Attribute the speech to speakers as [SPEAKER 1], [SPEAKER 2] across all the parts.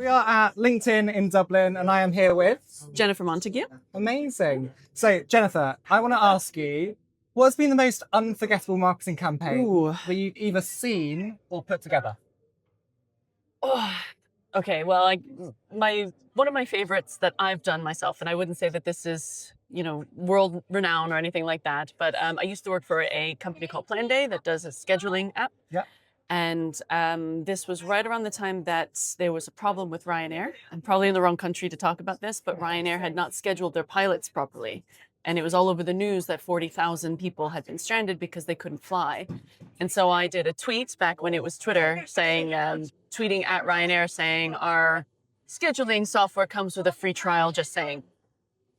[SPEAKER 1] We are at LinkedIn in Dublin, and I am here with
[SPEAKER 2] Jennifer Montague.
[SPEAKER 1] Amazing. So, Jennifer, I want to ask you, what's been the most unforgettable marketing campaign that you've either seen or put together?
[SPEAKER 2] Okay, well, one of my favorites that I've done myself, and I wouldn't say that this is, world renowned or anything like that, but I used to work for a company called Plan Day that does a scheduling app.
[SPEAKER 1] Yeah.
[SPEAKER 2] And this was right around the time that there was a problem with Ryanair. I'm probably in the wrong country to talk about this, but Ryanair had not scheduled their pilots properly. And it was all over the news that 40,000 people had been stranded because they couldn't fly. And so I did a tweet back when it was Twitter saying, tweeting at Ryanair saying, our scheduling software comes with a free trial, just saying.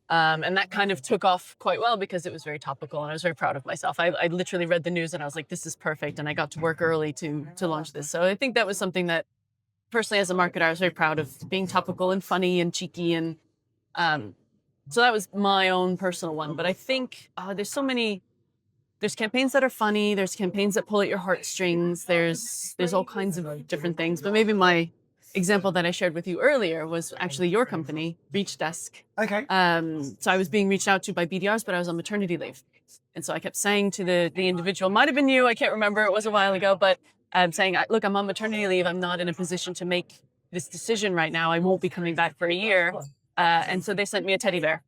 [SPEAKER 2] And that kind of took off quite well because it was very topical and I was very proud of myself. I literally read the news and I was like, this is perfect. And I got to work early to launch this. So I think that was something that personally as a marketer, I was very proud of being topical and funny and cheeky. And so that was my own personal one. But I think there's campaigns that are funny. There's campaigns that pull at your heartstrings. There's all kinds of different things. But maybe my example that I shared with you earlier was actually your company, Reachdesk.
[SPEAKER 1] Okay.
[SPEAKER 2] So I was being reached out to by BDRs, but I was on maternity leave. And so I kept saying to the individual, might have been you, I can't remember, it was a while ago, but saying, look, I'm on maternity leave. I'm not in a position to make this decision right now. I won't be coming back for a year. And so they sent me a teddy bear,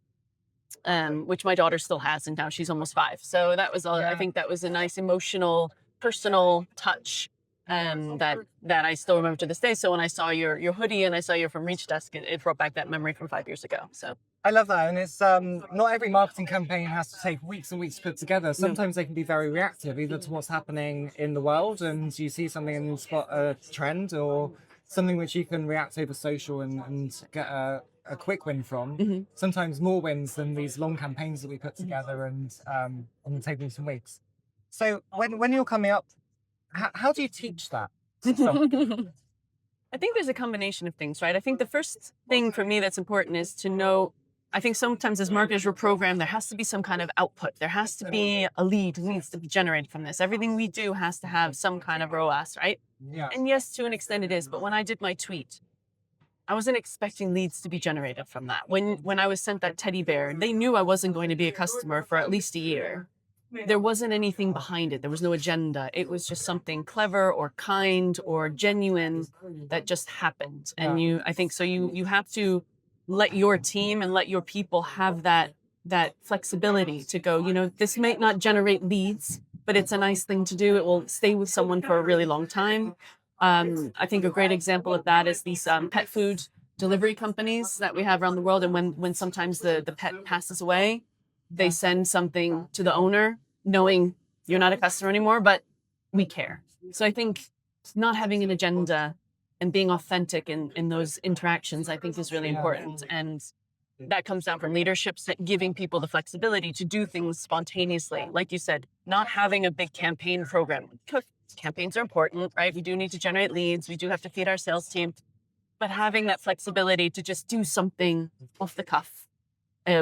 [SPEAKER 2] which my daughter still has, and now she's almost 5. So that was all. I think that was a nice emotional, personal touch that I still remember to this day. So when I saw your hoodie and I saw you're from Reachdesk, it brought back that memory from 5 years ago. So
[SPEAKER 1] I love that. And it's not every marketing campaign has to take weeks and weeks to put together. Sometimes they can be very reactive, either to what's happening in the world and you see something and spot a trend, or something which you can react over social and get a quick win from. Sometimes more wins than these long campaigns that we put together and take them some weeks. So when you're coming up, how do you teach that?
[SPEAKER 2] I think there's a combination of things, right? I think the first thing for me that's important is to know, I think sometimes as marketers we're programmed, there has to be some kind of output. There has to be a lead that needs to be generated from this. Everything we do has to have some kind of ROAS, right?
[SPEAKER 1] Yeah.
[SPEAKER 2] And yes, to an extent it is. But when I did my tweet, I wasn't expecting leads to be generated from that. When I was sent that teddy bear, they knew I wasn't going to be a customer for at least a year. There wasn't anything behind it. There was no agenda. It was just something clever or kind or genuine that just happened. And I think you have to let your team and let your people have that flexibility to go, this might not generate leads, but it's a nice thing to do. It will stay with someone for a really long time. I think a great example of that is these pet food delivery companies that we have around the world. And when sometimes the pet passes away, they send something to the owner knowing you're not a customer anymore, but we care. So I think not having an agenda and being authentic in those interactions, I think is really important. And that comes down from leadership, giving people the flexibility to do things spontaneously. Like you said, not having a big campaign program. Campaigns are important, right? We do need to generate leads. We do have to feed our sales team, but having that flexibility to just do something off the cuff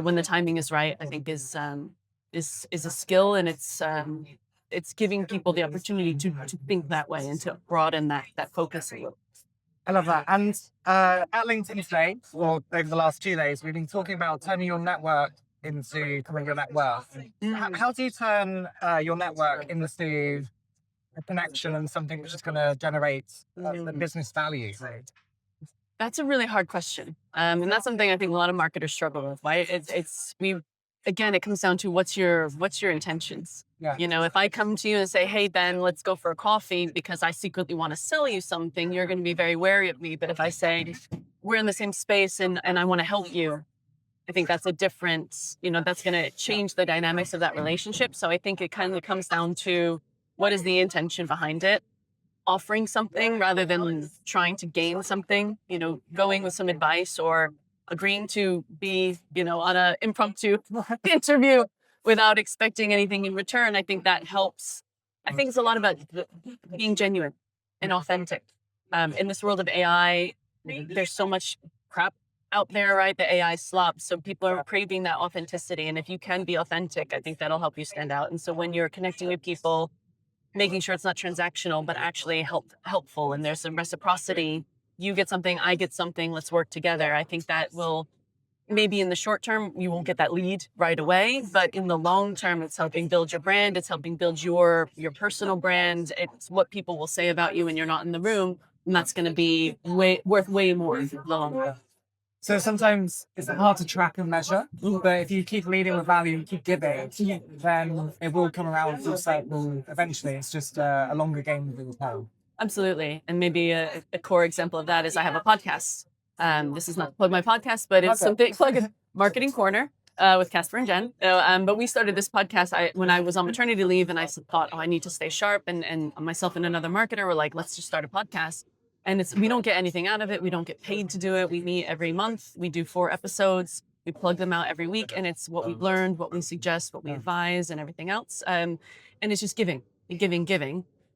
[SPEAKER 2] when the timing is right, I think is a skill, and it's giving people the opportunity to think that way and to broaden that focus a little.
[SPEAKER 1] I love that. And at LinkedIn today, or over the last 2 days, we've been talking about turning your network into your net worth. How do you turn your network into a connection and something which is going to generate the business value?
[SPEAKER 2] That's a really hard question. And that's something I think a lot of marketers struggle with, right? Again, it comes down to what's your intentions.
[SPEAKER 1] Yeah.
[SPEAKER 2] If I come to you and say, hey, Ben, let's go for a coffee because I secretly want to sell you something, you're going to be very wary of me. But if I say, we're in the same space and I want to help you, I think that's a different, that's going to change the dynamics of that relationship. So I think it kind of comes down to what is the intention behind it? Offering something rather than trying to gain something, going with some advice or agreeing to be, on an impromptu interview without expecting anything in return. I think that helps. I think it's a lot about being genuine and authentic. In this world of AI, there's so much crap out there, right? The AI slop. So people are craving that authenticity. And if you can be authentic, I think that'll help you stand out. And so when you're connecting with people, making sure it's not transactional, but actually helpful. And there's some reciprocity you get something, I get something, let's work together. I think that will, maybe in the short term, you won't get that lead right away, but in the long term, it's helping build your brand. It's helping build your personal brand. It's what people will say about you when you're not in the room. And that's going to be worth way more in the long run.
[SPEAKER 1] So sometimes it's hard to track and measure, but if you keep leading with value and keep giving, then it will come around full circle eventually. It's just a longer game than the play.
[SPEAKER 2] Absolutely. And maybe a core example of that is I have a podcast. This is not to plug my podcast, but it's something plug it, Marketing Corner with Casper and Jen. But we started this podcast when I was on maternity leave, and I thought, I need to stay sharp. And myself and another marketer were like, let's just start a podcast. And we don't get anything out of it. We don't get paid to do it. We meet every month. We do 4 episodes. We plug them out every week. And it's what we've learned, what we suggest, what we advise, and everything else. And it's just giving.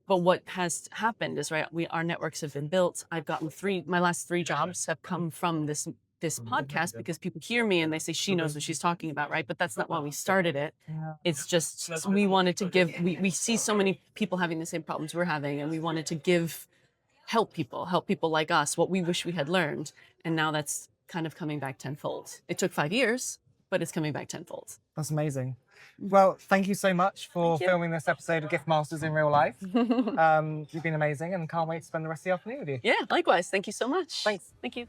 [SPEAKER 2] But what has happened is, right, our networks have been built. I've gotten my last 3 jobs have come from this podcast because people hear me and they say, she knows what she's talking about, right? But that's not why we started it. It's just, we wanted to give, we see so many people having the same problems we're having, and we wanted to help people like us, what we wish we had learned. And now that's kind of coming back tenfold. It took 5 years, but it's coming back tenfold.
[SPEAKER 1] That's amazing. Well, thank you so much for filming this episode of Gift Masters in real life. You've been amazing, and can't wait to spend the rest of the afternoon with you.
[SPEAKER 2] Yeah, likewise. Thank you so much.
[SPEAKER 1] Thanks.
[SPEAKER 2] Thank you.